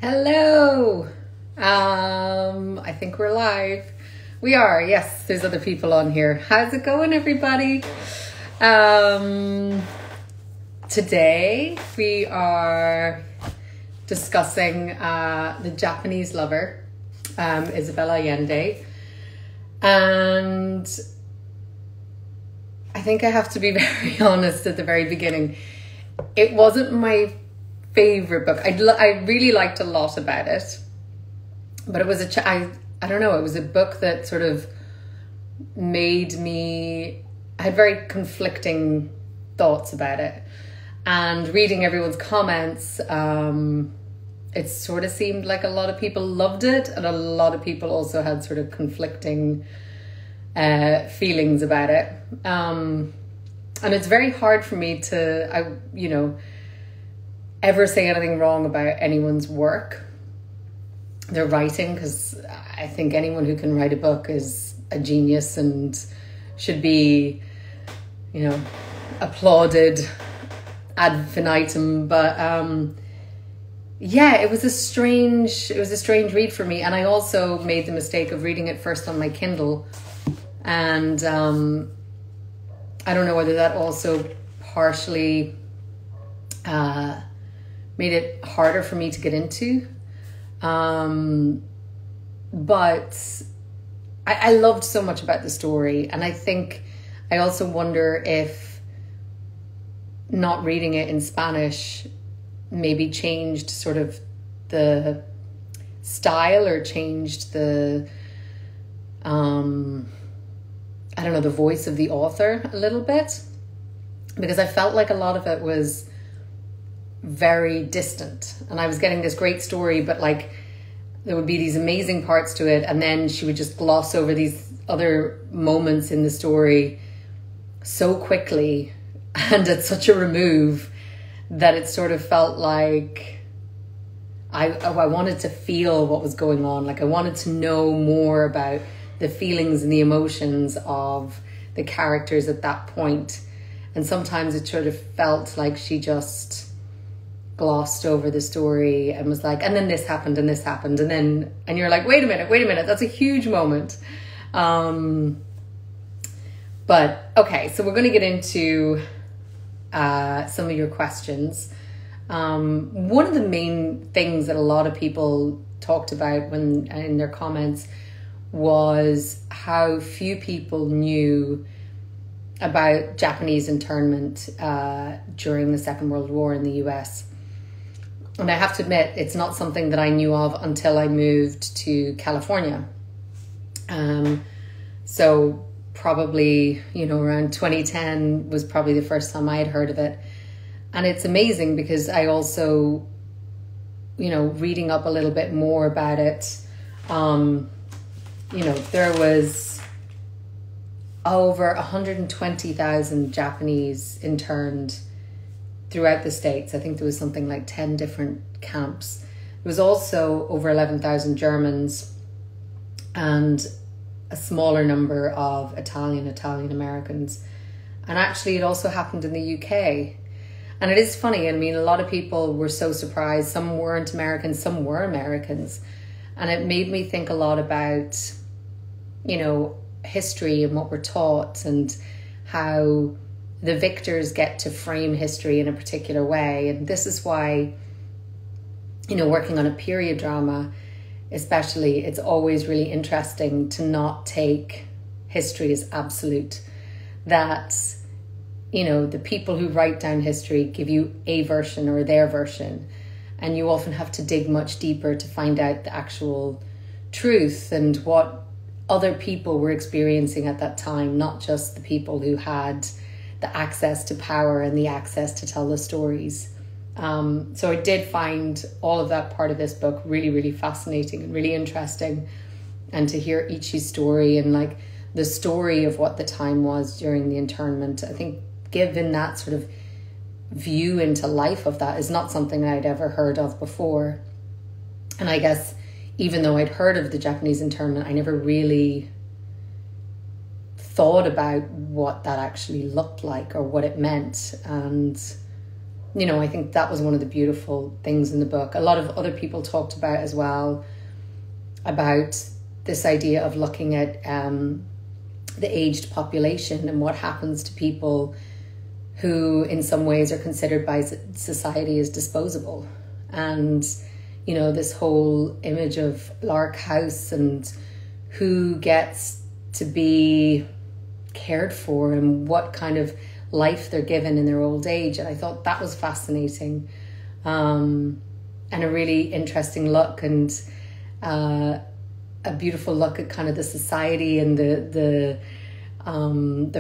Hello. I think we're live. We are, yes, there's other people on here. How's it going, everybody? Today we are discussing the Japanese lover, Isabel Allende. And I think I have to be very honest at the very beginning. It wasn't my favorite book. I really liked a lot about it, but it was I don't know, it was a book that sort of made me, I had very conflicting thoughts about it, and reading everyone's comments, it sort of seemed like a lot of people loved it and a lot of people also had sort of conflicting feelings about it, and it's very hard for me to ever say anything wrong about anyone's work, their writing, because I think anyone who can write a book is a genius and should be, applauded ad infinitum. But it was a strange read for me, and I also made the mistake of reading it first on my Kindle, and I don't know whether that also partially made it harder for me to get into. But I loved so much about the story. And I think I also wonder if not reading it in Spanish maybe changed sort of the style or changed the, the voice of the author a little bit. Because I felt like a lot of it was very distant, and I was getting this great story, but like there would be these amazing parts to it, and then she would just gloss over these other moments in the story so quickly and at such a remove that it sort of felt like I wanted to feel what was going on. Like I wanted to know more about the feelings and the emotions of the characters at that point. And sometimes it sort of felt like she just glossed over the story and was like, and then this happened and this happened, and you're like, wait a minute, that's a huge moment. But okay, so we're going to get into some of your questions. One of the main things that a lot of people talked about when in their comments was how few people knew about Japanese internment during the Second World War in the US. And I have to admit, it's not something that I knew of until I moved to California. So probably, around 2010 was probably the first time I had heard of it. And it's amazing because I also, reading up a little bit more about it, there was over 120,000 Japanese interned throughout the States. I think there was something like 10 different camps. There was also over 11,000 Germans and a smaller number Of Italian Americans. And actually it also happened in the UK. And it is funny, I mean, a lot of people were so surprised. Some weren't Americans, some were Americans. And it made me think a lot about, history and what we're taught and how the victors get to frame history in a particular way. And this is why, working on a period drama, especially, it's always really interesting to not take history as absolute. That, the people who write down history give you a version or their version. And you often have to dig much deeper to find out the actual truth and what other people were experiencing at that time, not just the people who had the access to power and the access to tell the stories. So I did find all of that part of this book really, really fascinating and really interesting. And to hear Ichi's story and like the story of what the time was during the internment, I think given that sort of view into life of that is not something I'd ever heard of before. And I guess even though I'd heard of the Japanese internment, I never really thought about what that actually looked like or what it meant. And I think that was one of the beautiful things in the book. A lot of other people talked about as well, about this idea of looking at the aged population and what happens to people who in some ways are considered by society as disposable. And, this whole image of Lark House and who gets to be cared for and what kind of life they're given in their old age. And I thought that was fascinating, and a really interesting look, and a beautiful look at kind of the society and the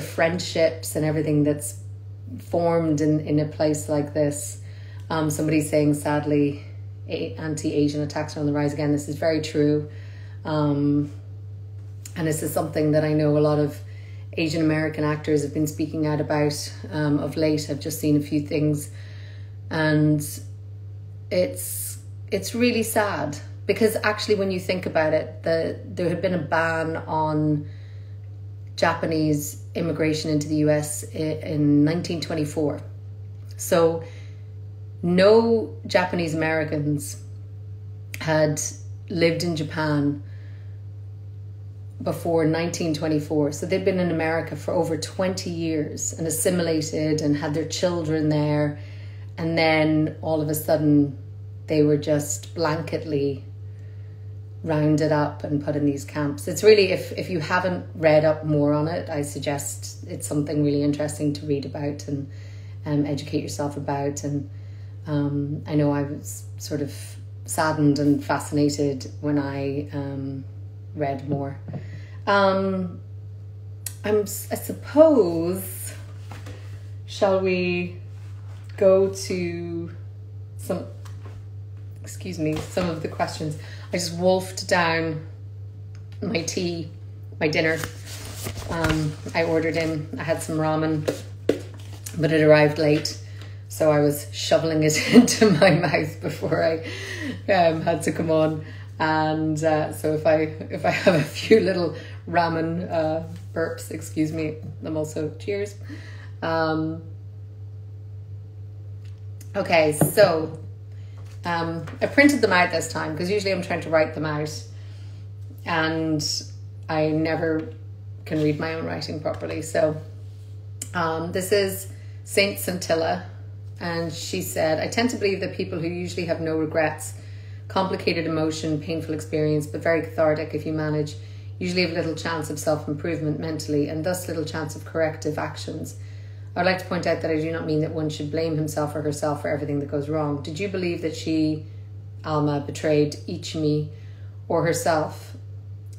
friendships and everything that's formed in a place like this. Somebody's saying, sadly, anti-Asian attacks are on the rise again. This is very true. And this is something that I know a lot of Asian American actors have been speaking out about of late. I've just seen a few things, and it's really sad, because actually when you think about it, there had been a ban on Japanese immigration into the US in 1924. So no Japanese Americans had lived in Japan before 1924. So they'd been in America for over 20 years and assimilated and had their children there. And then all of a sudden they were just blanketly rounded up and put in these camps. It's really, if you haven't read up more on it, I suggest it's something really interesting to read about and educate yourself about. And I know I was sort of saddened and fascinated when I read more. I suppose, shall we go to some of the questions? I just wolfed down my dinner. I ordered in, I had some ramen, but it arrived late. So I was shoveling it into my mouth before I had to come on. And so if I have a few little ramen burps, excuse me, I'm also cheers. Okay, so I printed them out this time because usually I'm trying to write them out and I never can read my own writing properly. So this is Saint Scintilla, and she said, I tend to believe that people who usually have no regrets, complicated emotion, painful experience, but very cathartic if you manage, usually have little chance of self-improvement mentally and thus little chance of corrective actions. I would like to point out that I do not mean that one should blame himself or herself for everything that goes wrong. Did you believe that she, Alma, betrayed Ichimi or herself?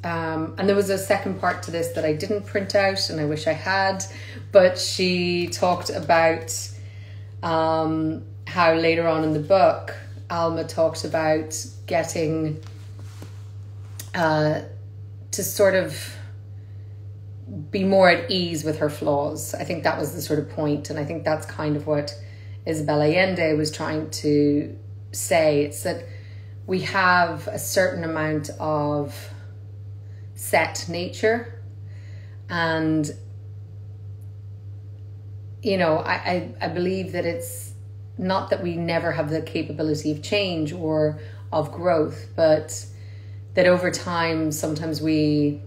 And there was a second part to this that I didn't print out and I wish I had, but she talked about how later on in the book, Alma talked about getting to sort of be more at ease with her flaws. I think that was the sort of point, and I think that's kind of what Isabel Allende was trying to say. It's that we have a certain amount of set nature, and I believe that it's not that we never have the capability of change or of growth, but that over time sometimes we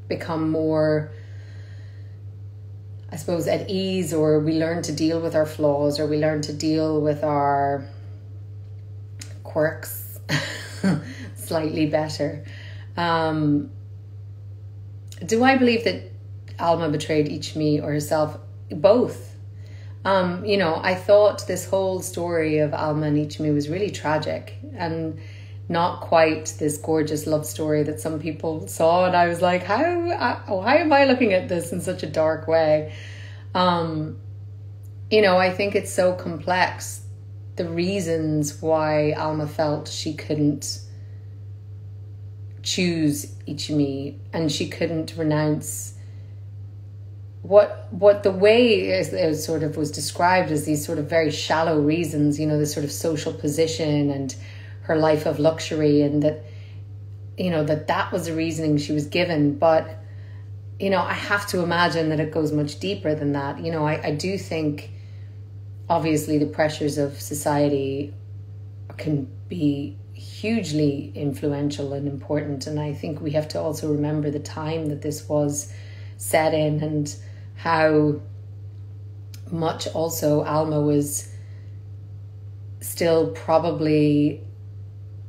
become more, I suppose, at ease, or we learn to deal with our flaws, or we learn to deal with our quirks slightly better. Do I believe that Alma betrayed Ichimi or herself? Both. I thought this whole story of Alma and Ichimi was really tragic and not quite this gorgeous love story that some people saw. And I was like, why am I looking at this in such a dark way? I think it's so complex, the reasons why Alma felt she couldn't choose Ichimi and she couldn't renounce what the way it sort of was described as these sort of very shallow reasons, this sort of social position and her life of luxury, and that that was the reasoning she was given. But I have to imagine that it goes much deeper than that. I do think obviously the pressures of society can be hugely influential and important, and I think we have to also remember the time that this was set in and how much also Alma was still probably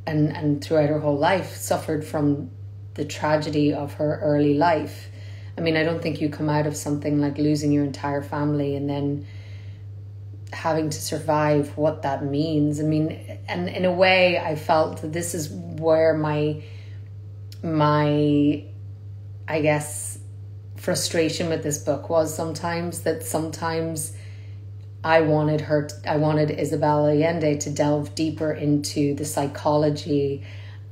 and throughout her whole life suffered from the tragedy of her early life. I mean, I don't think you come out of something like losing your entire family and then having to survive what that means. I mean, and in a way I felt that this is where my I guess frustration with this book was sometimes I wanted Isabel Allende to delve deeper into the psychology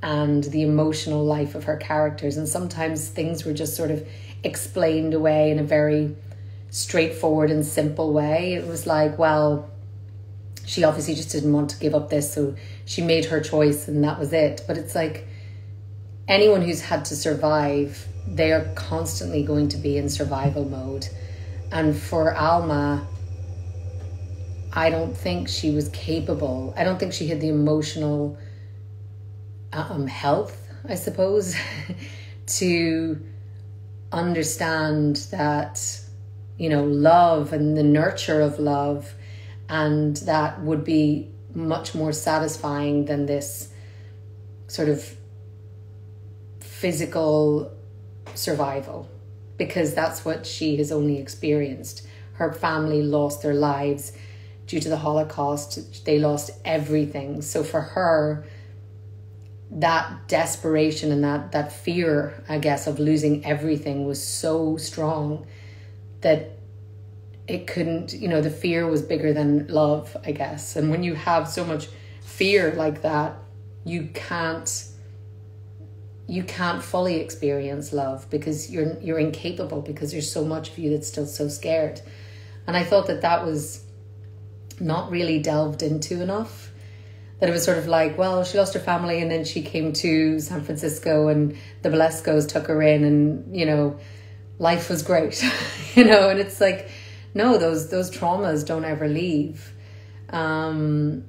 and the emotional life of her characters, and sometimes things were just sort of explained away in a very straightforward and simple way. It was like, well, she obviously just didn't want to give up this, so she made her choice and that was it. But it's like, anyone who's had to survive, they are constantly going to be in survival mode. And for Alma, I don't think she was capable. I don't think she had the emotional health, I suppose, to understand that, you know, love and the nurture of love, and that would be much more satisfying than this sort of physical survival, because that's what she has only experienced. Her family lost their lives due to the Holocaust. They lost everything. So for her, that desperation and that fear, I guess, of losing everything was so strong that it couldn't, you know, the fear was bigger than love, I guess. And when you have so much fear like that, you can't fully experience love, because you're incapable, because there's so much of you that's still so scared. And I thought that was not really delved into enough. That it was sort of like, well, she lost her family and then she came to San Francisco and the Valescos took her in and, you know, life was great, you know. And it's like, no, those traumas don't ever leave. And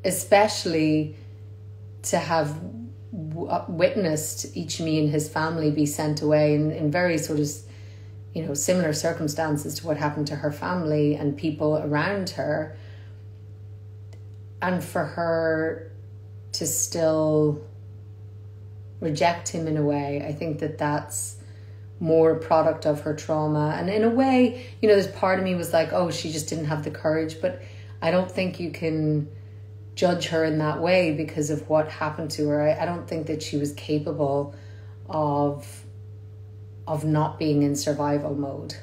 especially to have witnessed Ichimi and his family be sent away in very sort of, you know, similar circumstances to what happened to her family and people around her. And for her to still reject him in a way, I think that's more a product of her trauma. And in a way, you know, this part of me was like, oh, she just didn't have the courage. But I don't think you can judge her in that way because of what happened to her. I don't think that she was capable of not being in survival mode.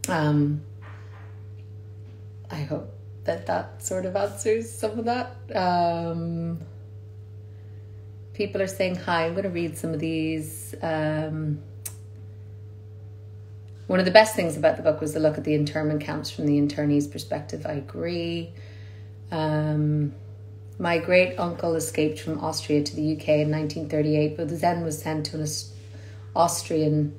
I hope that sort of answers some of that. People are saying hi. I'm going to read some of these. One of the best things about the book was the look at the internment camps from the internees' perspective. I agree. My great uncle escaped from Austria to the UK in 1938, but then was sent to Australia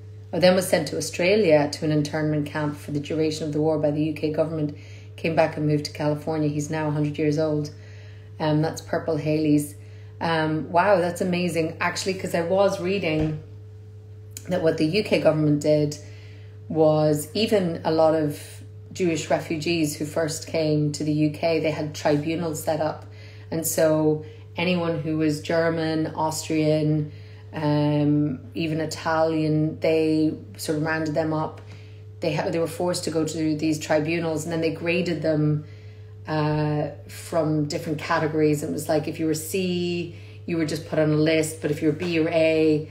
to an internment camp for the duration of the war by the UK government. Came back and moved to California. He's now 100 years old. That's Purple Haley's. Wow, that's amazing. Actually, because I was reading that what the UK government did was, even a lot of Jewish refugees who first came to the UK, they had tribunals set up. And so anyone who was German, Austrian, even Italian, they sort of rounded them up. They were forced to go to these tribunals, and then they graded them from different categories. It was like, if you were C, you were just put on a list, but if you were B or A,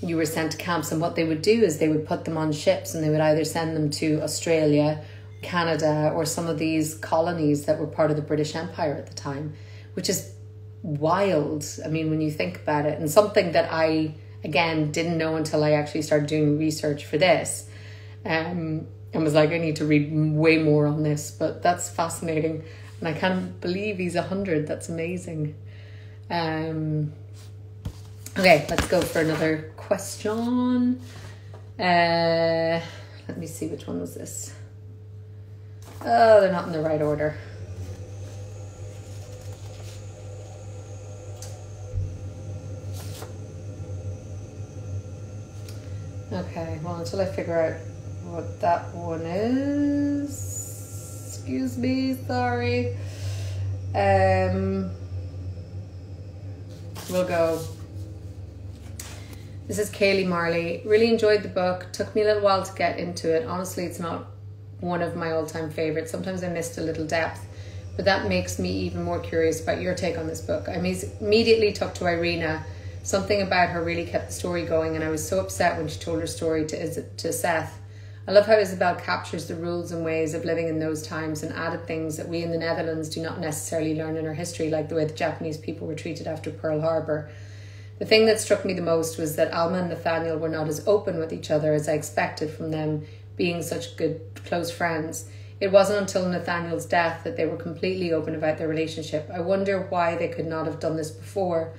you were sent to camps. And what they would do is they would put them on ships, and they would either send them to Australia, Canada, or some of these colonies that were part of the British Empire at the time, which is wild. I mean, when you think about it, and something that I, again, didn't know until I actually started doing research for this. And was like, I need to read way more on this, but that's fascinating. And I can't believe he's 100. That's amazing. Okay, let's go for another question. Let me see, which one was this? Oh, they're not in the right order. Okay, well, until I figure out what that one is. Excuse me, sorry. We'll go. This is Kaylee Marley. Really enjoyed the book. Took me a little while to get into it. Honestly, it's not one of my all-time favorites. Sometimes I missed a little depth, but that makes me even more curious about your take on this book. I immediately took to Irina. Something about her really kept the story going, and I was so upset when she told her story to Seth. I love how Isabel captures the rules and ways of living in those times and added things that we in the Netherlands do not necessarily learn in our history, like the way the Japanese people were treated after Pearl Harbor. The thing that struck me the most was that Alma and Nathaniel were not as open with each other as I expected from them being such good, close friends. It wasn't until Nathaniel's death that they were completely open about their relationship. I wonder why they could not have done this before,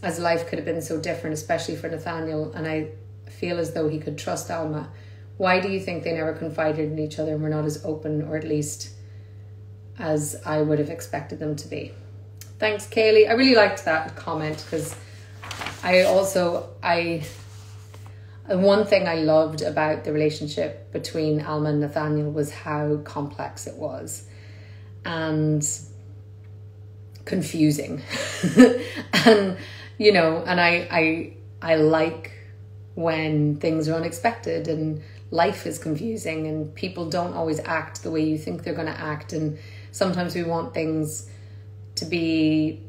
as life could have been so different, especially for Nathaniel, and I feel as though he could trust Alma. Why do you think they never confided in each other and were not as open, or at least as I would have expected them to be? Thanks, Kaylee. I really liked that comment because one thing I loved about the relationship between Alma and Nathaniel was how complex it was and confusing. And, you know, and I like when things are unexpected and life is confusing and people don't always act the way you think they're going to act. And sometimes we want things to be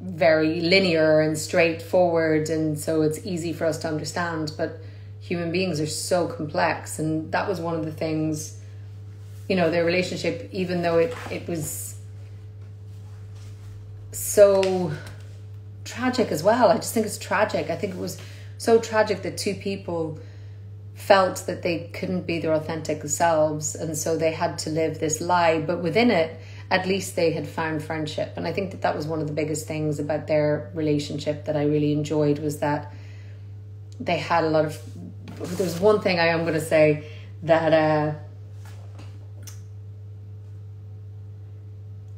very linear and straightforward, and so it's easy for us to understand, but human beings are so complex. And that was one of the things, you know, their relationship, even though it was so tragic as well. I just think it's tragic. I think it was so tragic that two people felt that they couldn't be their authentic selves, and so they had to live this lie, but within it at least they had found friendship. And I think that that was one of the biggest things about their relationship that I really enjoyed, was that they had a lot of, there's one thing I am going to say that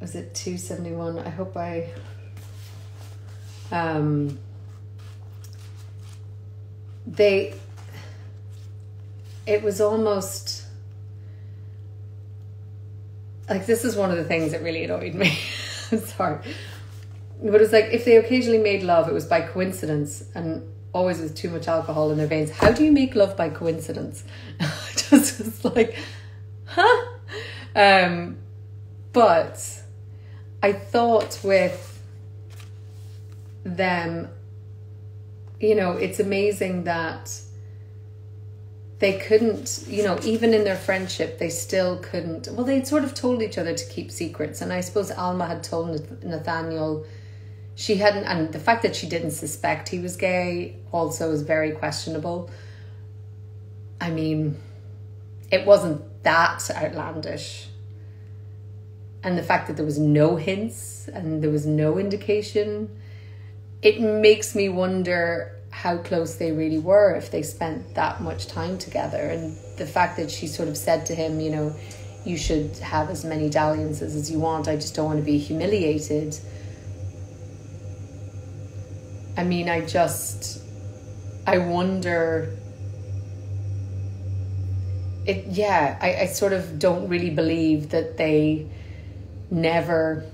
was it 271? I hope it was almost like, this is one of the things that really annoyed me. I'm sorry. But it was like, if they occasionally made love, it was by coincidence and always with too much alcohol in their veins. How do you make love by coincidence? Just was like, huh? But I thought with them, you know, it's amazing that they couldn't, you know, even in their friendship, they still couldn't. Well, they'd sort of told each other to keep secrets. And I suppose Alma had told Nathaniel she hadn't, and the fact that she didn't suspect he was gay also is very questionable. I mean, it wasn't that outlandish. And the fact that there was no hints and there was no indication, it makes me wonder how close they really were if they spent that much time together. And the fact that she sort of said to him, you know, you should have as many dalliances as you want, I just don't want to be humiliated. I mean, I wonder, I sort of don't really believe that they never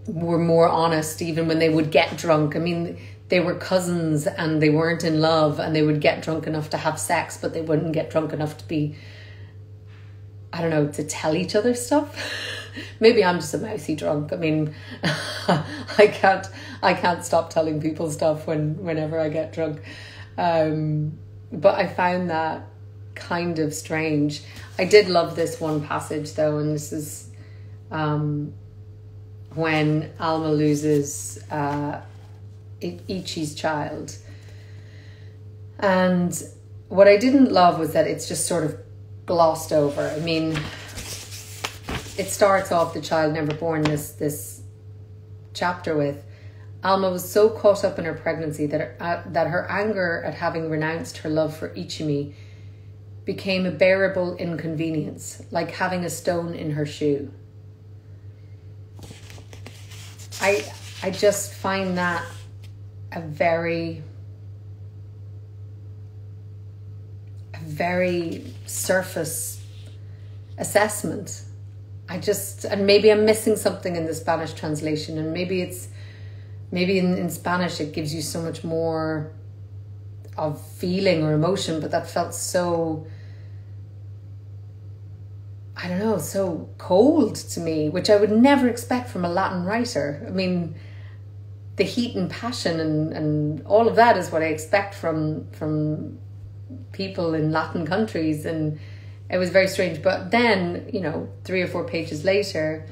were more honest, even when they would get drunk. I mean, they were cousins and they weren't in love, and they would get drunk enough to have sex, but they wouldn't get drunk enough to be, I don't know, to tell each other stuff. Maybe I'm just a mousy drunk. I mean, I can't stop telling people stuff whenever I get drunk. But I found that kind of strange. I did love this one passage though, and this is when Alma loses Ichi's child. And what I didn't love was that it's just sort of glossed over. I mean, it starts off the child never born, this chapter with Alma was so caught up in her pregnancy that her anger at having renounced her love for Ichimi became a bearable inconvenience, like having a stone in her shoe. I just find that a very surface assessment. And maybe I'm missing something in the Spanish translation, and maybe in Spanish it gives you so much more of feeling or emotion, but that felt so, I don't know, so cold to me, which I would never expect from a Latin writer. I mean, the heat and passion and all of that is what I expect from people in Latin countries, and it was very strange. But then, 3 or 4 pages later,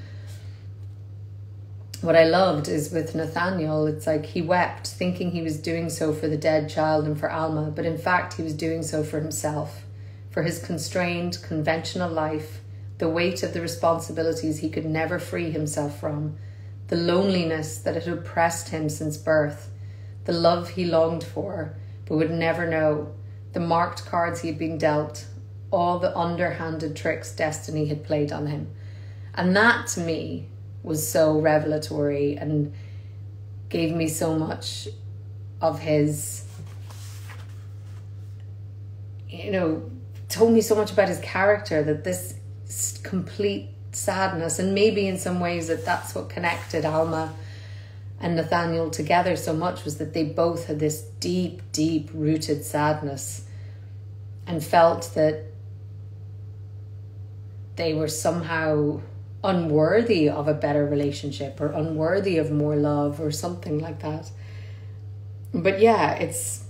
what I loved is with Nathaniel, it's like he wept, thinking he was doing so for the dead child and for Alma, but in fact he was doing so for himself, for his constrained, conventional life, the weight of the responsibilities he could never free himself from, the loneliness that had oppressed him since birth, the love he longed for but would never know, the marked cards he had been dealt, all the underhanded tricks destiny had played on him. And that to me was so revelatory and gave me so much of his, told me so much about his character, that this complete sadness, and maybe in some ways that's what connected Alma and Nathaniel together so much, was that they both had this deep, deep rooted sadness and felt that they were somehow unworthy of a better relationship or unworthy of more love or something like that. But yeah, it's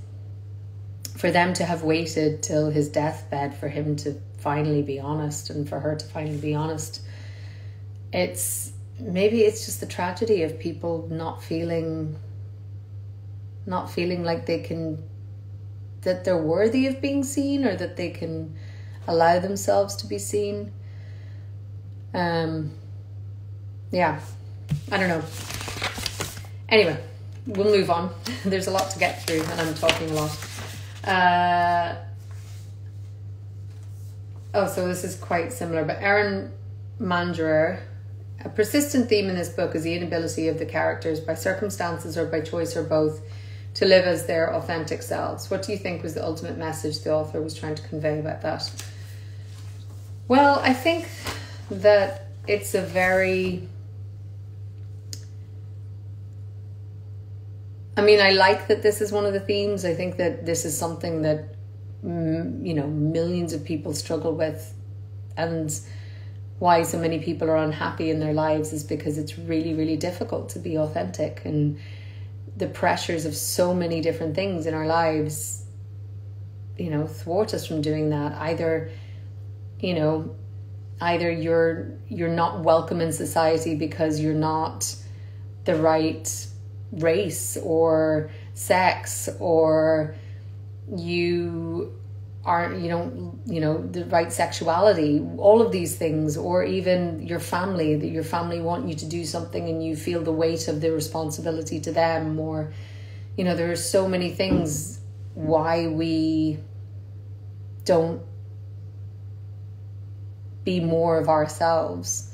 for them to have waited till his deathbed for him to finally be honest, and for her to finally be honest. Maybe it's just the tragedy of people not feeling like that they're worthy of being seen, or that they can allow themselves to be seen. Yeah, I don't know. Anyway, we'll move on. There's a lot to get through and I'm talking a lot. So this is quite similar, but Erin Manderer, a persistent theme in this book is the inability of the characters, by circumstances or by choice or both, to live as their authentic selves. What do you think was the ultimate message the author was trying to convey about that? Well, I think that it's a very... I like that this is one of the themes. I think that this is something that, millions of people struggle with, and why so many people are unhappy in their lives is because it's really, really difficult to be authentic, and the pressures of so many different things in our lives, thwart us from doing that. Either you're not welcome in society because you're not the right race or sex, or you don't the right sexuality, all of these things, or even your family, that your family want you to do something and you feel the weight of the responsibility to them, or there are so many things why we don't be more of ourselves.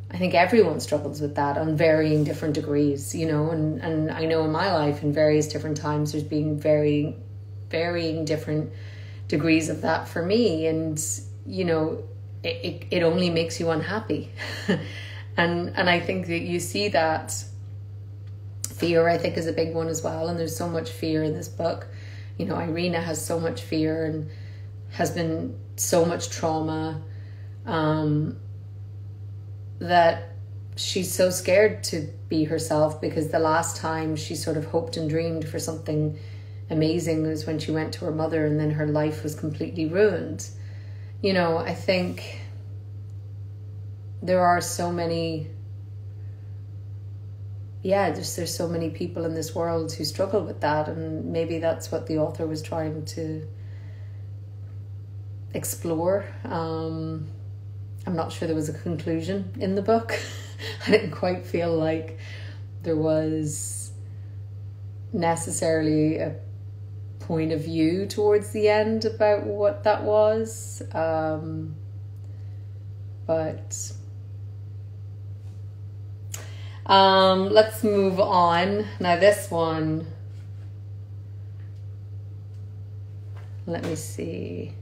I think everyone struggles with that on varying different degrees, and I know in my life in various different times there's been varying different degrees of that for me, and it only makes you unhappy. and I think that you see that fear, I think, is a big one as well, and there's so much fear in this book. Irina has so much fear and has been so much trauma, that she's so scared to be herself, because the last time she sort of hoped and dreamed for something amazing was when she went to her mother, and then her life was completely ruined. I think there are so many, there's so many people in this world who struggle with that, and maybe that's what the author was trying to explore. I'm not sure there was a conclusion in the book. I didn't quite feel like there was necessarily a point of view towards the end about what that was. But let's move on. Now this one, let me see.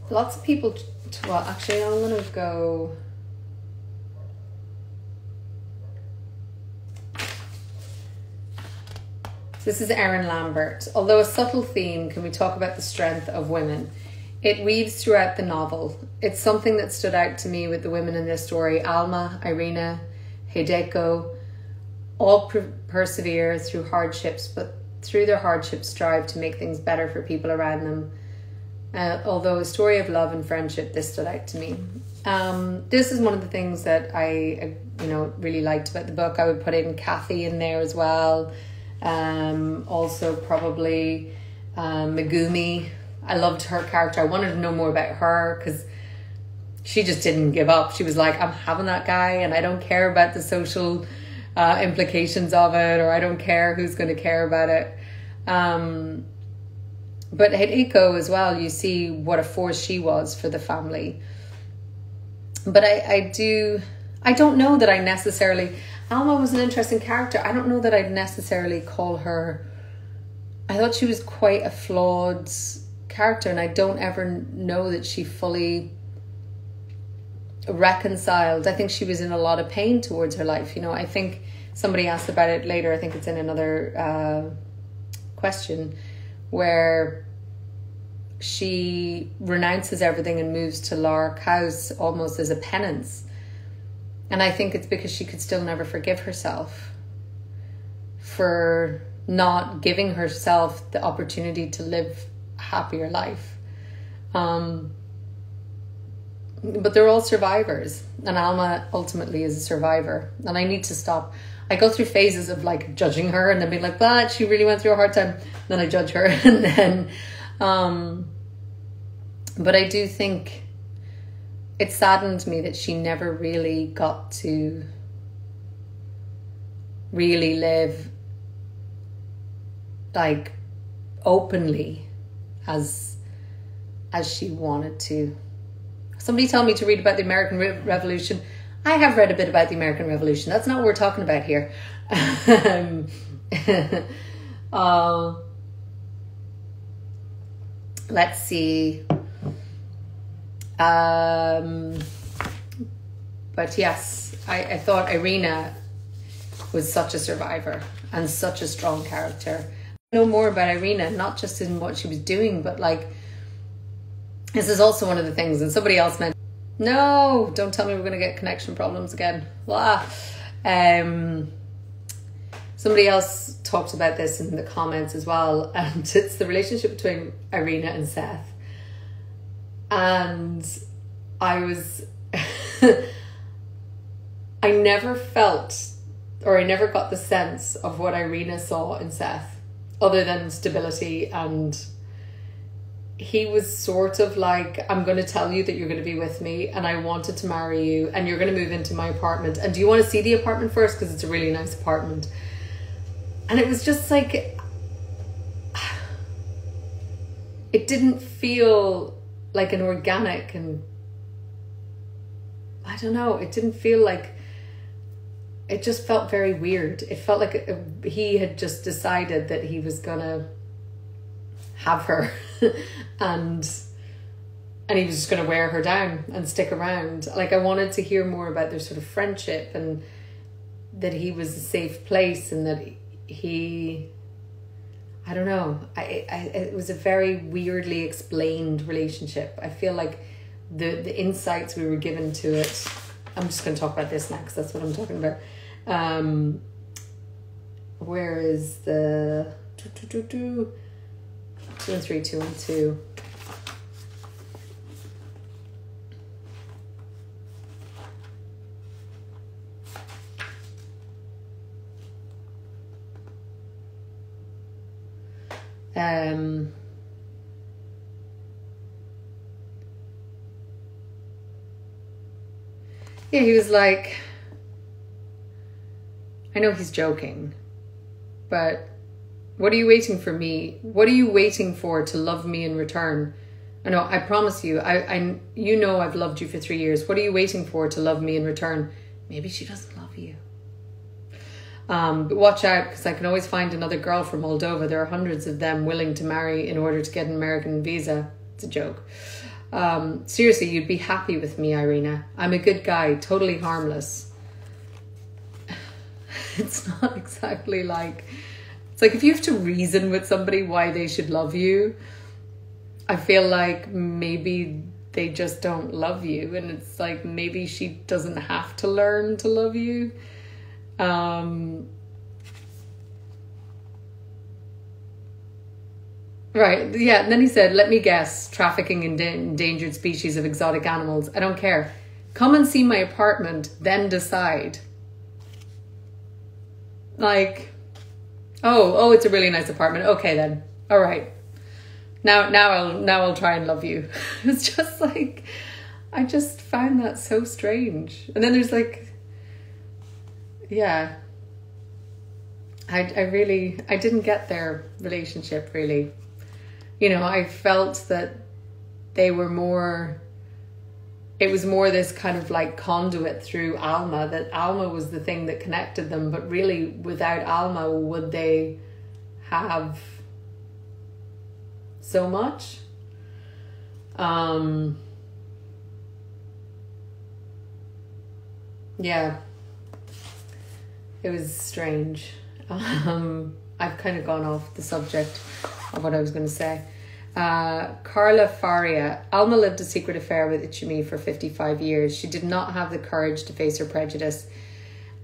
Lots of people, well, actually I'm going to go. This is Erin Lambert. Although a subtle theme, can we talk about the strength of women? It weaves throughout the novel. It's something that stood out to me with the women in this story. Alma, Irina, Hideko, all persevere through hardships, but through their hardships strive to make things better for people around them. Although a story of love and friendship, this stood out to me. This is one of the things that I really liked about the book. I would put in Kathy in there as well. Also probably Megumi. I loved her character. I wanted to know more about her because she just didn't give up. She was like, I'm having that guy and I don't care about the social implications of it, or I don't care who's going to care about it. But Hideko as well, you see what a force she was for the family. But I don't know that I necessarily... Alma was an interesting character. I don't know that I'd necessarily call her... I thought she was quite a flawed character, and I don't ever know that she fully reconciled. I think she was in a lot of pain towards her life. I think somebody asked about it later. I think it's in another question, where she renounces everything and moves to Lark House almost as a penance. And I think it's because she could still never forgive herself for not giving herself the opportunity to live a happier life. But they're all survivors, and Alma ultimately is a survivor. And I need to stop. I go through phases of like judging her and then being like, but she really went through a hard time. Then I judge her, and then but I do think it saddened me that she never really got to really live like openly as she wanted to. Somebody told me to read about the American Revolution. I have read a bit about the American Revolution. That's not what we're talking about here. Let's see. But yes, I thought Irina was such a survivor and such a strong character. I know more about Irina, not just in what she was doing, but like, this is also one of the things, and somebody else mentioned, no, don't tell me we're going to get connection problems again. Blah. Somebody else talked about this in the comments as well, and it's the relationship between Irina and Seth. And I was, I never felt, or I never got the sense of what Irina saw in Seth, other than stability. And he was sort of like, I'm going to tell you that you're going to be with me, and I wanted to marry you, and you're going to move into my apartment. And do you want to see the apartment first? Because it's a really nice apartment. And it was just like, it didn't feel like an organic, and I don't know, it didn't feel like, it just felt very weird. It felt like he had just decided that he was gonna have her and he was just gonna wear her down and stick around. Like, I wanted to hear more about their sort of friendship, and that he was a safe place, and that he, I don't know, it was a very weirdly explained relationship. I feel like the insights we were given to it, I'm just going to talk about this next, that's what I'm talking about. Where is the 2 and 3, 2 and 2. Yeah, he was like, I know he's joking, but what are you waiting for me? What are you waiting for to love me in return? I know, I promise you, you know I've loved you for 3 years. What are you waiting for to love me in return? Maybe she doesn't love you. But watch out, because I can always find another girl from Moldova. There are hundreds of them willing to marry in order to get an American visa. It's a joke. Seriously, you'd be happy with me, Irina. I'm a good guy, totally harmless. It's not exactly like... It's like if you have to reason with somebody why they should love you, I feel like maybe they just don't love you. And it's like maybe she doesn't have to learn to love you. Right, yeah, and then he said, let me guess, trafficking in endangered species of exotic animals. I don't care. Come and see my apartment, then decide. Like, oh, it's a really nice apartment. Okay then, all right. Now I'll try and love you. It's just like, I just found that so strange. And then there's like, yeah, I didn't get their relationship really. You know, I felt that they were more, it was more this kind of like conduit through Alma, that Alma was the thing that connected them. But really, without Alma, would they have so much? Yeah, it was strange. I've kind of gone off the subject of what I was going to say. Carla Faria. Alma lived a secret affair with Ichimi for 55 years. She did not have the courage to face her prejudice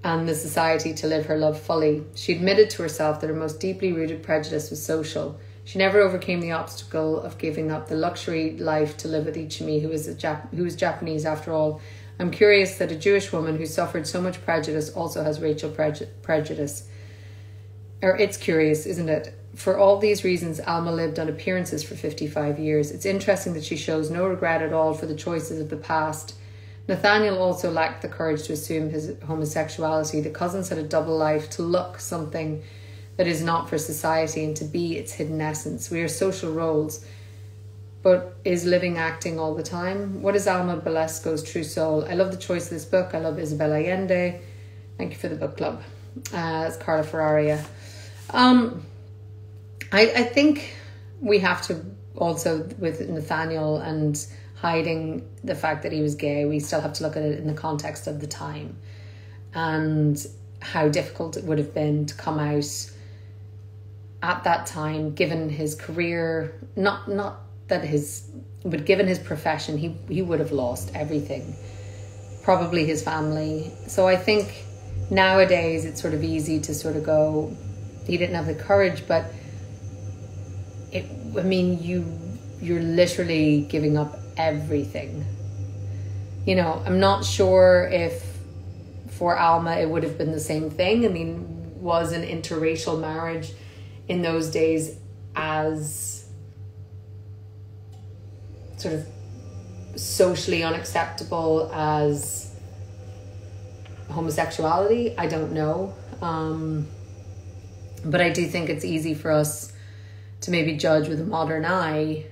and the society to live her love fully. She admitted to herself that her most deeply rooted prejudice was social. She never overcame the obstacle of giving up the luxury life to live with Ichimi, who was Japanese after all. I'm curious that a Jewish woman who suffered so much prejudice also has racial prejudice. Or it's curious, isn't it? For all these reasons, Alma lived on appearances for 55 years. It's interesting that she shows no regret at all for the choices of the past. Nathaniel also lacked the courage to assume his homosexuality. The cousins had a double life, to look something that is not for society and to be its hidden essence. We are social roles, but is living acting all the time? What is Alma Belesco's true soul? I love the choice of this book. I love Isabel Allende. Thank you for the book club. It's Carla Ferraria. I think we have to also, with Nathaniel and hiding the fact that he was gay, we still have to look at it in the context of the time and how difficult it would have been to come out at that time, given his career, not that but given his profession, he would have lost everything, probably his family. So I think nowadays it's sort of easy to sort of go, he didn't have the courage, but you're literally giving up everything. You know, I'm not sure if for Alma it would have been the same thing. I mean, was an interracial marriage in those days as sort of socially unacceptable as homosexuality? I don't know. But I do think it's easy for us to maybe judge with a modern eye.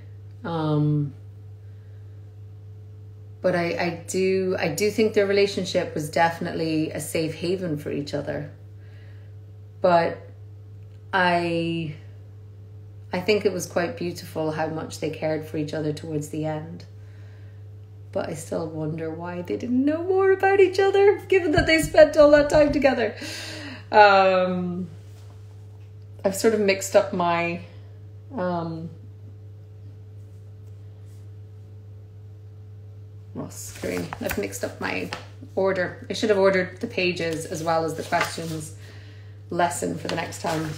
But I do think their relationship was definitely a safe haven for each other. But I think it was quite beautiful how much they cared for each other towards the end. But I still wonder why they didn't know more about each other, given that they spent all that time together. I've sort of mixed up my screen. I've mixed up my order. I should have ordered the pages as well as the questions lesson for the next time.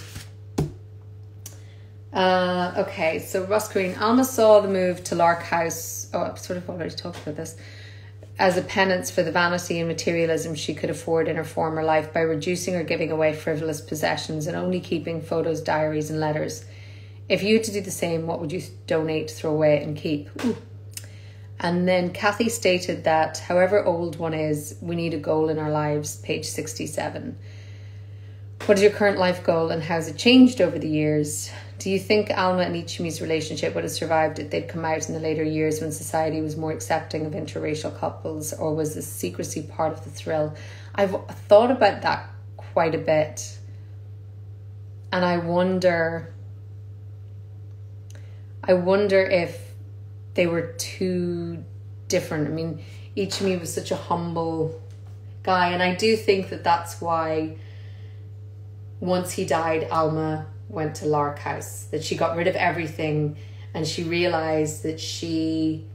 Okay, so Ross Green. Alma saw the move to Lark House, I've sort of already talked about this, as a penance for the vanity and materialism she could afford in her former life by reducing or giving away frivolous possessions and only keeping photos, diaries and letters. If you had to do the same, what would you donate, throw away and keep? Ooh. And then Kathy stated that however old one is, we need a goal in our lives, page 67. What is your current life goal and how has it changed over the years? Do you think Alma and Ichimi's relationship would have survived if they'd come out in the later years when society was more accepting of interracial couples, or was the secrecy part of the thrill? I've thought about that quite a bit, and I wonder if they were too different. I mean, Ichimi was such a humble guy, and I do think that that's why once he died, Alma went to Lark House, that she got rid of everything and she realized that she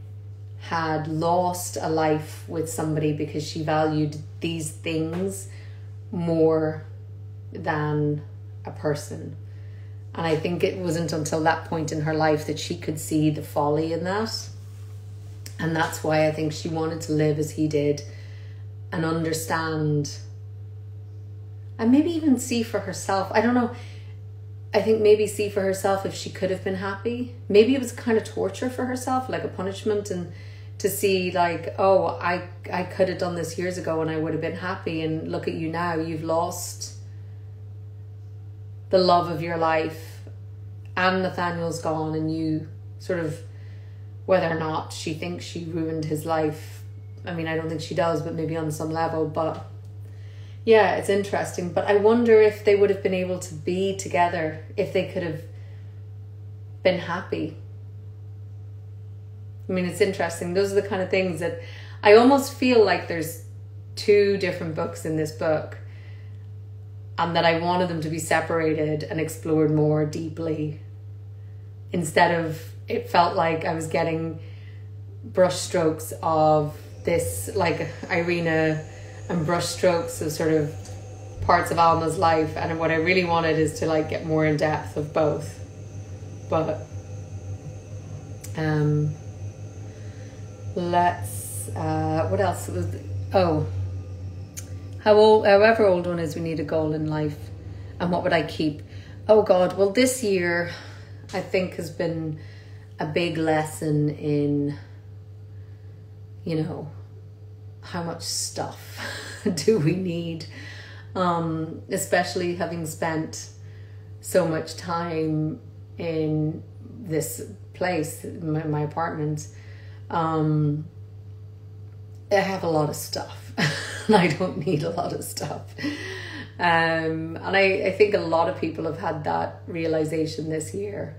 had lost a life with somebody because she valued these things more than a person. And I think it wasn't until that point in her life that she could see the folly in that. And that's why I think she wanted to live as he did and understand, and maybe even see for herself. I don't know. I think maybe see for herself if she could have been happy. Maybe it was kind of torture for herself, like a punishment, and to see like, oh, I could have done this years ago and I would have been happy, and look at you now, you've lost the love of your life and Nathaniel's gone, and you sort of, whether or not she thinks she ruined his life, I mean, I don't think she does, but maybe on some level. But yeah, it's interesting. But I wonder if they would have been able to be together, if they could have been happy. I mean, it's interesting. Those are the kind of things that I almost feel like there's two different books in this book, and that I wanted them to be separated and explored more deeply, instead of, it felt like I was getting brushstrokes of this, like Irina, and brushstrokes of sort of parts of Alma's life, and what I really wanted is to like get more in depth of both. But let's what else was, however old one is, we need a goal in life. And what would I keep? Oh God, well, this year I think has been a big lesson in, you know, how much stuff do we need, especially having spent so much time in this place, my apartment. I have a lot of stuff and I don't need a lot of stuff. And I think a lot of people have had that realization this year.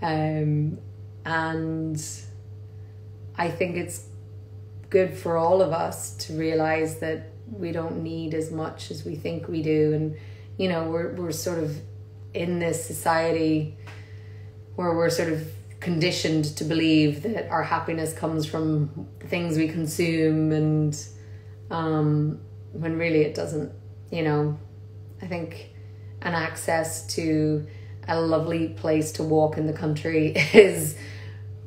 And I think it's good for all of us to realize that we don't need as much as we think we do. And, you know, we're sort of in this society where we're sort of conditioned to believe that our happiness comes from things we consume, and when really it doesn't. You know, I think an access to a lovely place to walk in the country is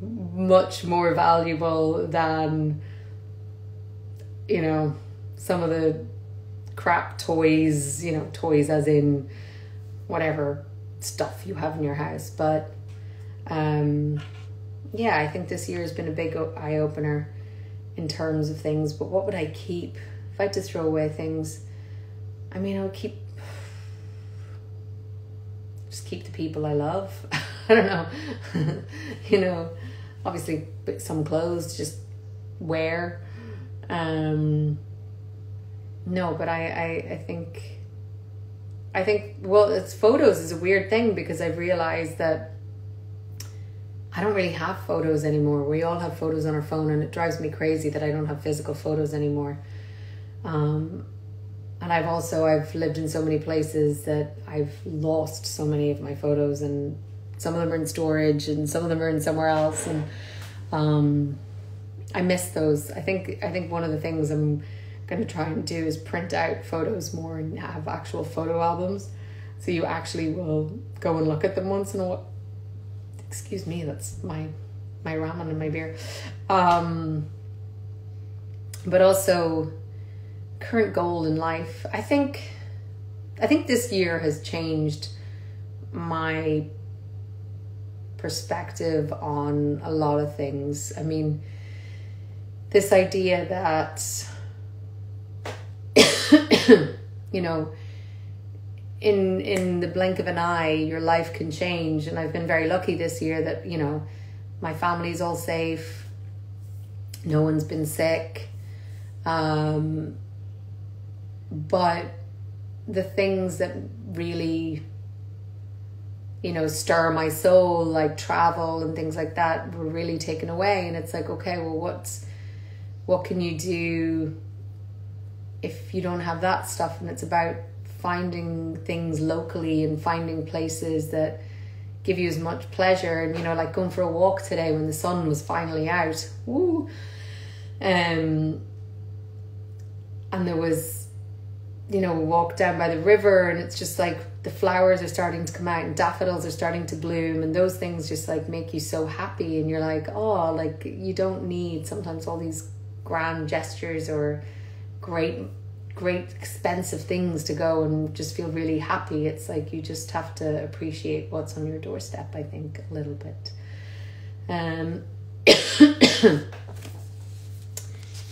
much more valuable than, you know, some of the crap toys, you know, toys as in whatever stuff you have in your house. But yeah, I think this year has been a big eye-opener in terms of things. But what would I keep? If I had to throw away things, I mean, I would keep the people I love. I don't know. You know, obviously some clothes to just wear. No, but I think, well, it's photos is a weird thing, because I've realized that I don't really have photos anymore. We all have photos on our phone, and it drives me crazy that I don't have physical photos anymore. And I've lived in so many places that I've lost so many of my photos, and some of them are in storage and some of them are in somewhere else. And I miss those. I think one of the things I'm going to try and do is print out photos more and have actual photo albums, so you actually will go and look at them once in a while. Excuse me, that's my ramen and my beer. But also current goal in life. I think this year has changed my perspective on a lot of things. I mean, this idea that you know, in the blink of an eye, your life can change. And I've been very lucky this year that, you know, my family's all safe. No one's been sick. But the things that really, you know, stir my soul, like travel and things like that, were really taken away. And it's like, okay, well, what can you do if you don't have that stuff? And it's about finding things locally and finding places that give you as much pleasure. And, you know, like going for a walk today when the sun was finally out. Woo! And there was, you know, walk down by the river, and it's just like the flowers are starting to come out and daffodils are starting to bloom, and those things just like make you so happy. And you're like, oh, like you don't need sometimes all these grand gestures or great expensive things to go and just feel really happy. It's like you just have to appreciate what's on your doorstep, I think, a little bit.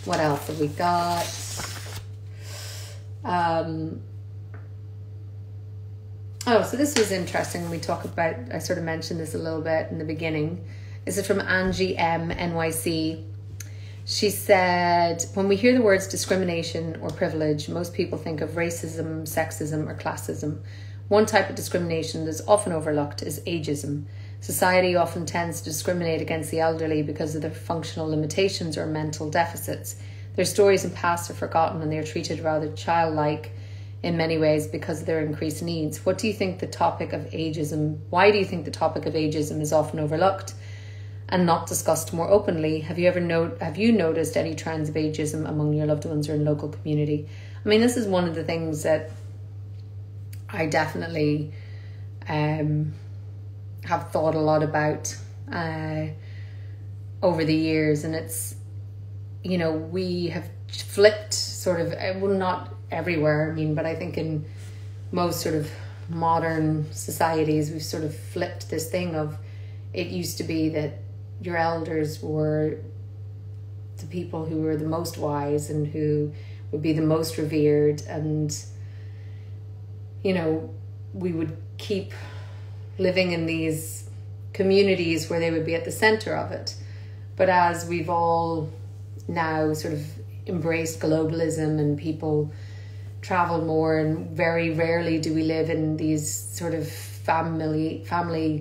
What else have we got? So this was interesting. We talk about, I sort of mentioned this a little bit in the beginning. This is from Angie M, NYC. She said, when we hear the words discrimination or privilege, most people think of racism, sexism, or classism. One type of discrimination that is often overlooked is ageism. Society often tends to discriminate against the elderly because of their functional limitations or mental deficits. Their stories and past are forgotten, and they are treated rather childlike in many ways because of their increased needs. What do you think the topic of ageism, why do you think the topic of ageism is often overlooked and not discussed more openly? Have you noticed any trends of ageism among your loved ones or in local community? I mean, this is one of the things that I definitely have thought a lot about over the years. And it's, you know, we have flipped sort of, well, not everywhere, I mean, but I think in most sort of modern societies, we've sort of flipped this thing of, it used to be that your elders were the people who were the most wise and who would be the most revered, and, you know, we would keep living in these communities where they would be at the center of it. But as we've all now sort of embraced globalism and people travel more, and very rarely do we live in these sort of family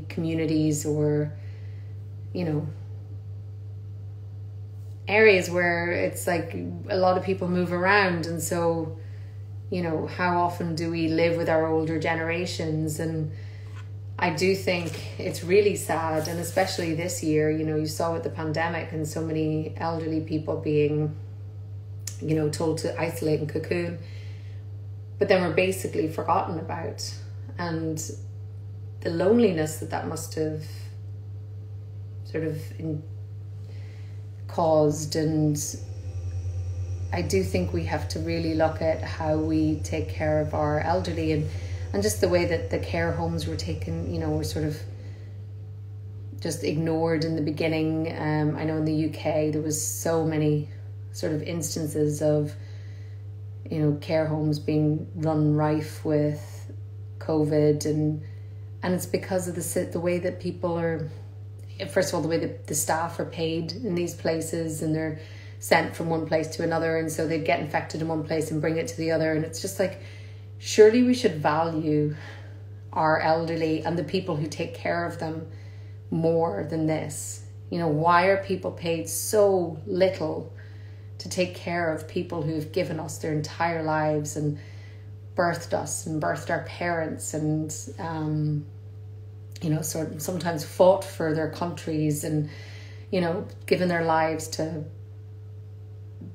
communities or, you know, areas where it's like a lot of people move around. And so, you know, how often do we live with our older generations? And I do think it's really sad, and especially this year, you know, you saw with the pandemic and so many elderly people being, you know, told to isolate and cocoon, but then we're basically forgotten about. And the loneliness that must have sort of caused. And I do think we have to really look at how we take care of our elderly, and just the way that the care homes were taken, you know, were sort of just ignored in the beginning. I know in the UK there was so many sort of instances of, you know, care homes being run rife with COVID, and it's because of the way that people are, first of all, the way that the staff are paid in these places, and they're sent from one place to another, and so they get infected in one place and bring it to the other. And it's just like, surely we should value our elderly and the people who take care of them more than this. You know, why are people paid so little to take care of people who've given us their entire lives and birthed us and birthed our parents, and you know, sort of sometimes fought for their countries, and, you know, given their lives to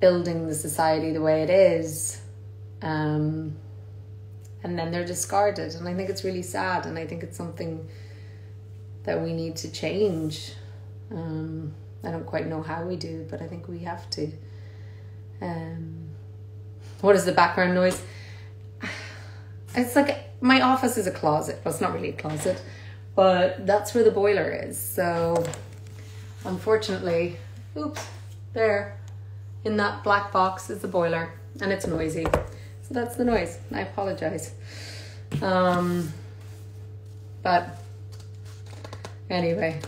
building the society the way it is, and then they're discarded. And I think it's really sad, and I think it's something that we need to change. I don't quite know how we do, but I think we have to. What is the background noise? It's like, my office is a closet. Well, it's not really a closet, but that's where the boiler is. So unfortunately, oops, there in that black box is the boiler, and it's noisy. So that's the noise. I apologize. But anyway,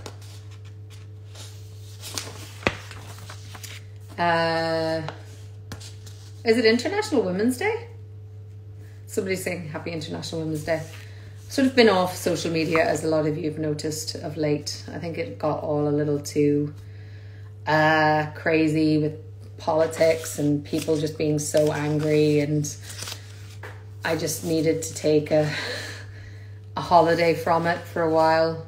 is it International Women's Day? Somebody's saying Happy International Women's Day. Sort of been off social media, as a lot of you have noticed of late. I think it got all a little too crazy with politics and people just being so angry, and I just needed to take a holiday from it for a while,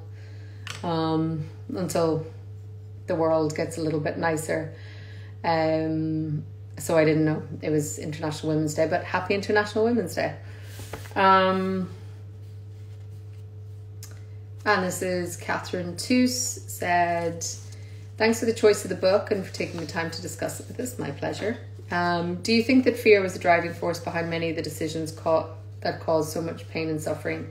until the world gets a little bit nicer. So I didn't know it was International Women's Day, but Happy International Women's Day. And this is Catherine Toos, said, thanks for the choice of the book and for taking the time to discuss it with us. My pleasure. Do you think that fear was a driving force behind many of the decisions that caused so much pain and suffering?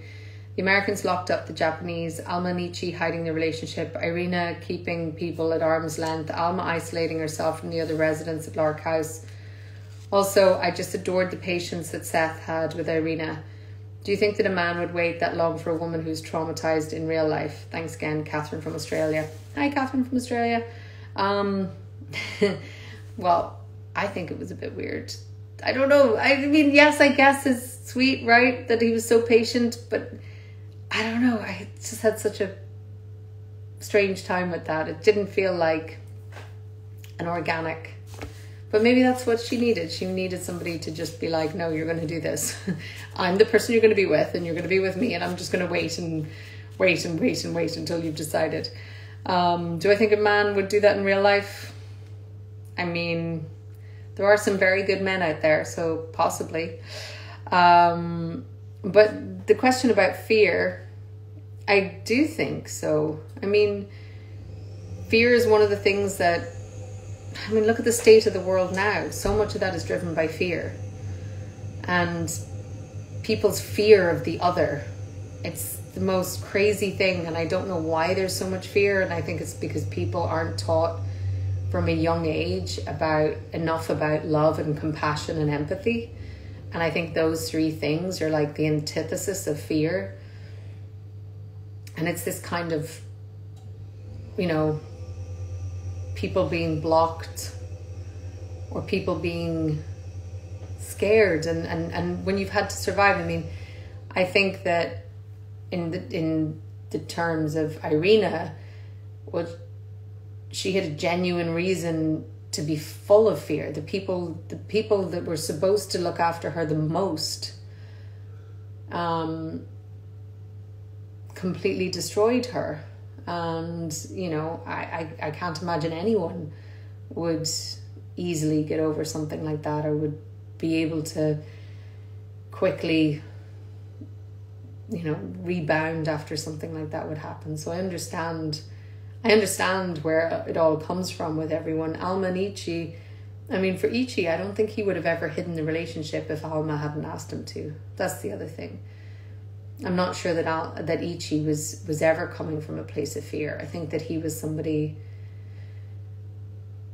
The Americans locked up the Japanese, Alma and Ichi hiding their relationship, Irina keeping people at arm's length, Alma isolating herself from the other residents at Lark House. Also, I just adored the patience that Seth had with Irina. Do you think that a man would wait that long for a woman who's traumatized in real life? Thanks again, Catherine from Australia. Hi, Catherine from Australia. Well, I think it was a bit weird. I don't know. I mean, yes, I guess it's sweet, right, that he was so patient, but I don't know. I just had such a strange time with that. It didn't feel like an organic. But maybe that's what she needed. She needed somebody to just be like, no, you're going to do this. I'm the person you're going to be with, and you're going to be with me, and I'm just going to wait until you've decided. Do I think a man would do that in real life? I mean, there are some very good men out there, so possibly. But the question about fear, I do think so. I mean, fear is one of the things that, I mean, look at the state of the world now. So much of that is driven by fear. And people's fear of the other. It's the most crazy thing, and I don't know why there's so much fear, and I think it's because people aren't taught from a young age enough about love and compassion and empathy. And I think those three things are like the antithesis of fear. And it's this kind of, you know, people being blocked or people being scared. And when you've had to survive, I mean, I think that in the terms of Irina, she had a genuine reason to be full of fear. The people that were supposed to look after her the most completely destroyed her. And, you know, I can't imagine anyone would easily get over something like that, or would be able to quickly, you know, rebound after something like that would happen. So I understand where it all comes from with everyone. Alma and Ichi, I mean, for Ichi, I don't think he would have ever hidden the relationship if Alma hadn't asked him to. That's the other thing. I'm not sure that Ichi was ever coming from a place of fear. I think that he was somebody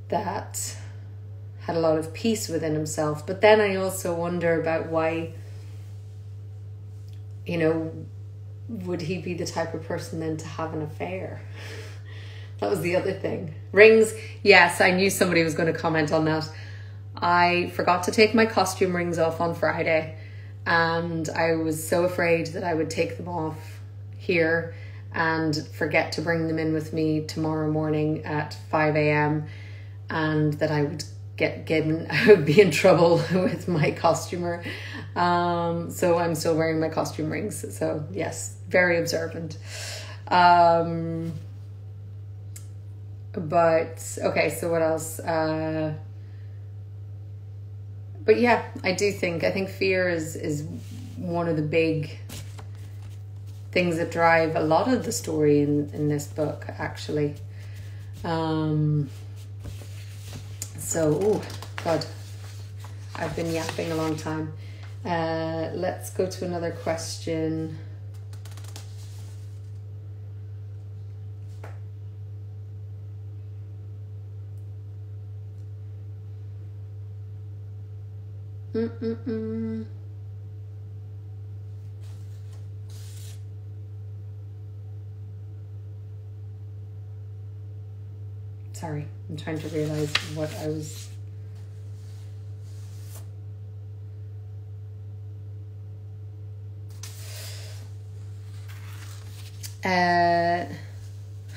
that had a lot of peace within himself. But then I also wonder about why, you know, would he be the type of person then to have an affair? That was the other thing. Rings, yes, I knew somebody was going to comment on that. I forgot to take my costume rings off on Friday, and I was so afraid that I would take them off here and forget to bring them in with me tomorrow morning at 5 a.m. and that I would I would be in trouble with my costumer. So I'm still wearing my costume rings. So yes, very observant. But okay, so what else? But yeah, I think fear is one of the big things that drive a lot of the story in this book, actually. So, oh God, I've been yapping a long time. Let's go to another question. Sorry, I'm trying to realize what I was...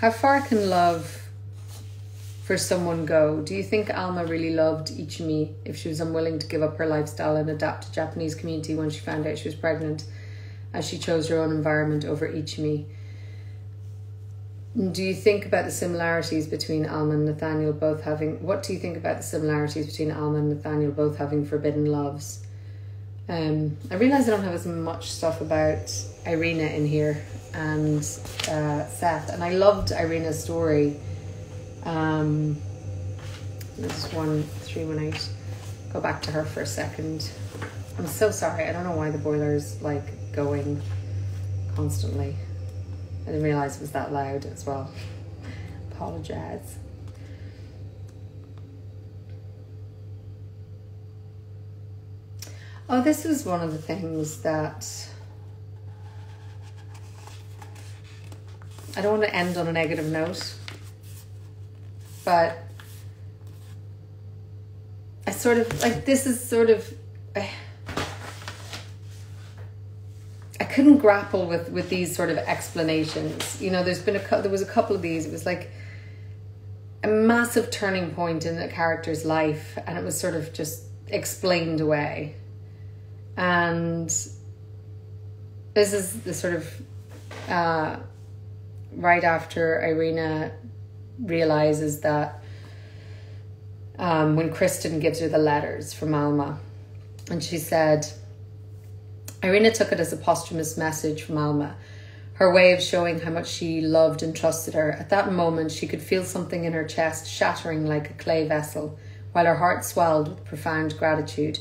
how far can love for someone go? Do you think Alma really loved Ichimi if she was unwilling to give up her lifestyle and adapt to Japanese community when she found out she was pregnant, as she chose her own environment over Ichimi? Do you think about the similarities between Alma and Nathaniel both having... What do you think about the similarities between Alma and Nathaniel both having forbidden loves? I realise I don't have as much stuff about Irina in here and Seth, and I loved Irina's story. This is 1318. Go back to her for a second. I'm so sorry. I don't know why the boiler's like going constantly. I didn't realise it was that loud as well. Apologise. Oh, this was one of the things that... I don't want to end on a negative note, but I sort of, like, this is sort of... I couldn't grapple with these sort of explanations. You know, there was a couple of these. It was like a massive turning point in a character's life, and it was sort of just explained away. And this is the sort of right after Irina realizes that when Kristen gives her the letters from Alma, and she said, Irina took it as a posthumous message from Alma, her way of showing how much she loved and trusted her. At that moment, she could feel something in her chest shattering like a clay vessel, while her heart swelled with profound gratitude.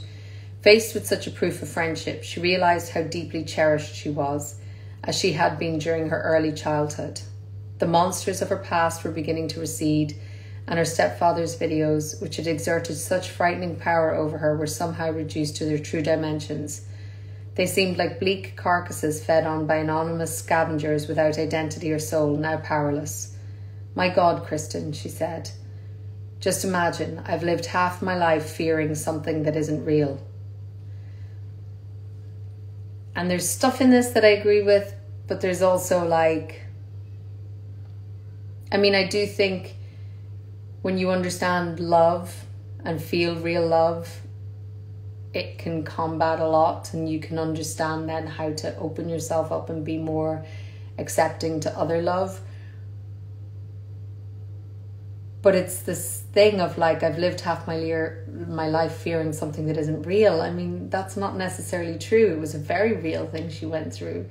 Faced with such a proof of friendship, she realised how deeply cherished she was, as she had been during her early childhood. The monsters of her past were beginning to recede, and her stepfather's videos, which had exerted such frightening power over her, were somehow reduced to their true dimensions. They seemed like bleak carcasses fed on by anonymous scavengers without identity or soul, now powerless. My God, Kristen, she said. Just imagine, I've lived half my life fearing something that isn't real. And there's stuff in this that I agree with, but there's also like... I mean, I do think when you understand love and feel real love, it can combat a lot, and you can understand then how to open yourself up and be more accepting to other love. But it's this thing of like, I've lived half my life fearing something that isn't real. I mean, that's not necessarily true. It was a very real thing she went through.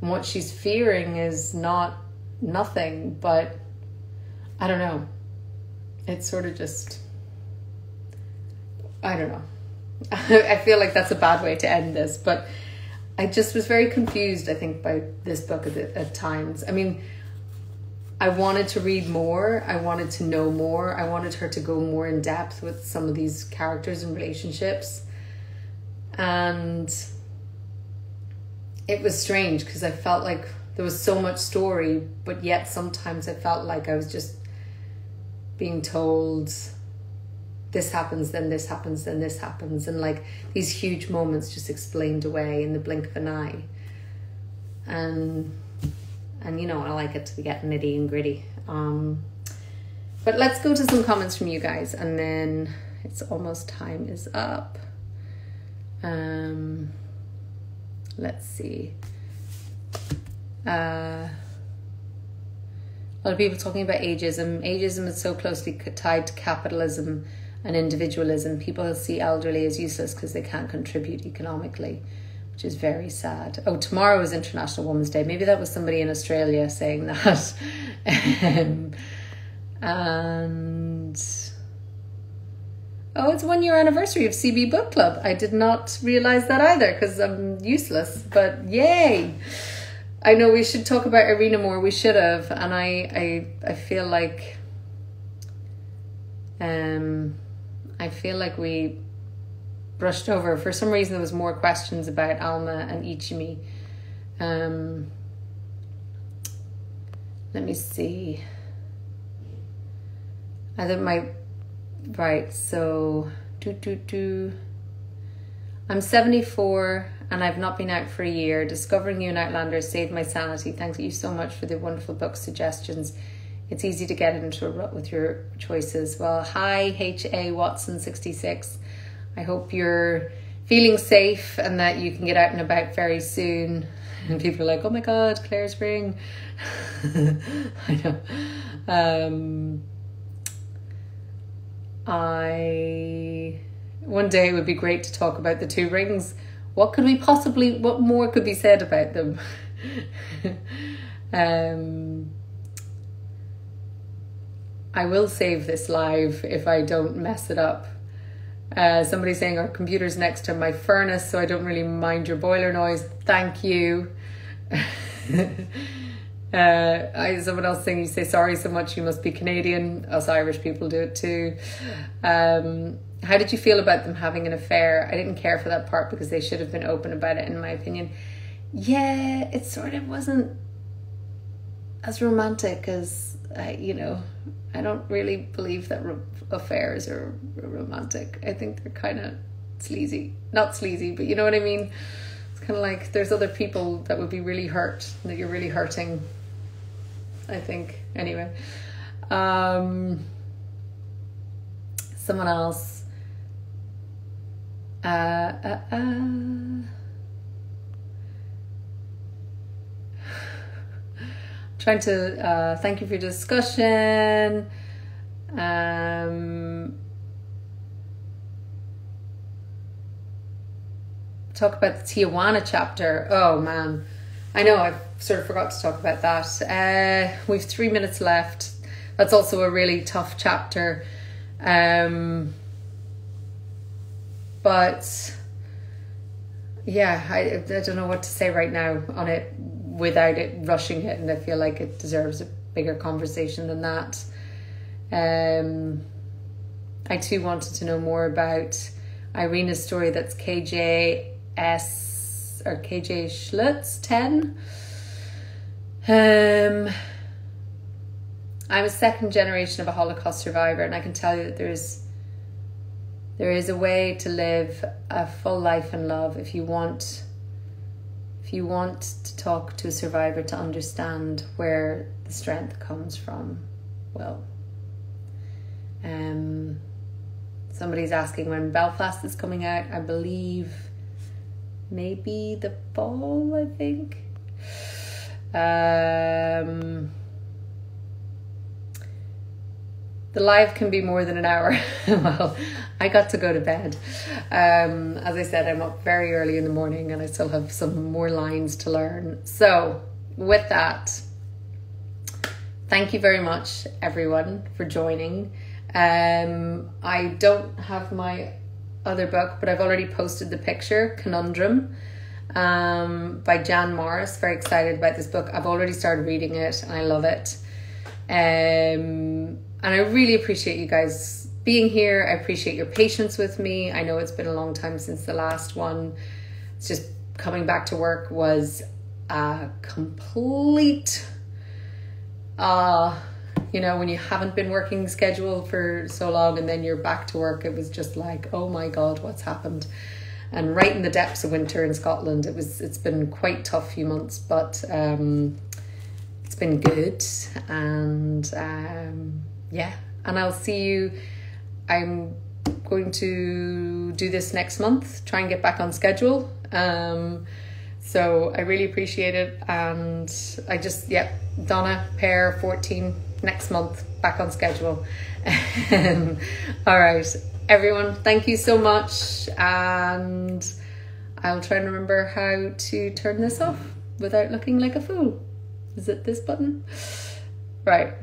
And what she's fearing is not nothing, but I don't know. It's sort of just, I don't know. I feel like that's a bad way to end this, but I just was very confused, I think, by this book at times. I mean, I wanted to read more. I wanted to know more. I wanted her to go more in depth with some of these characters and relationships. And it was strange because I felt like there was so much story, but yet sometimes I felt like I was just being told this happens, then this happens, then this happens. And like these huge moments just explained away in the blink of an eye. And you know, I like it to get nitty and gritty. But let's go to some comments from you guys, and then it's almost time is up. Let's see. A lot of people talking about ageism. Ageism is so closely tied to capitalism and individualism. People see elderly as useless because they can't contribute economically, which is very sad. Oh, tomorrow is International Women's Day. Maybe that was somebody in Australia saying that. And oh, it's 1 year anniversary of CB Book Club. I did not realize that either because I'm useless, but yay. I know we should talk about Irina more. We should have. And I feel like we brushed over. For some reason, there was more questions about Alma and Ichimi. Let me see. I think right, so, I'm 74 and I've not been out for a year. Discovering you in Outlander saved my sanity. Thank you so much for the wonderful book suggestions. It's easy to get into a rut with your choices. Well, hi, H.A. Watson 66. I hope you're feeling safe and that you can get out and about very soon. And people are like, oh my God, Claire's ring. I know. One day it would be great to talk about the two rings. What more could be said about them? I will save this live if I don't mess it up. Somebody's saying our computer's next to my furnace, so I don't really mind your boiler noise. Thank you. Someone else saying, you say sorry so much, you must be Canadian. Us Irish people do it too. How did you feel about them having an affair? I didn't care for that part because they should have been open about it, in my opinion. Yeah, it sort of wasn't as romantic as, I don't really believe that affairs are romantic. I think they're kind of sleazy. Not sleazy, but you know what I mean? It's kind of like there's other people that would be really hurt, that you're really hurting, I think. Anyway. Someone else. Trying to thank you for your discussion. Talk about the Tijuana chapter. Oh man, I know I sort of forgot to talk about that. We've 3 minutes left. That's also a really tough chapter. But yeah, I don't know what to say right now on it without it rushing it, and I feel like it deserves a bigger conversation than that. I too wanted to know more about Irina's story. That's KJS or KJ Schlutz 10. I'm a second generation of a Holocaust survivor, and I can tell you that there is a way to live a full life in love if you want to talk to a survivor to understand where the strength comes from. Well, somebody's asking when Belfast is coming out. I believe maybe the fall, I think. The live can be more than an hour. Well, I got to go to bed. As I said, I'm up very early in the morning and I still have some more lines to learn. So with that, thank you very much, everyone, for joining. I don't have my other book, but I've already posted the picture, Conundrum, by Jan Morris. Very excited about this book. I've already started reading it and I love it. And I really appreciate you guys being here. I appreciate your patience with me. I know it's been a long time since the last one. It's just coming back to work was a complete, when you haven't been working schedule for so long and then you're back to work, it was just like, oh my God, what's happened? And right in the depths of winter in Scotland, it's been quite tough few months, but it's been good. And and I'll see you. I'm going to do this next month, try and get back on schedule. So I really appreciate it. And I just, Donna, pair 14 next month, back on schedule. All right, everyone, thank you so much. And I'll try and remember how to turn this off without looking like a fool. Is it this button? Right.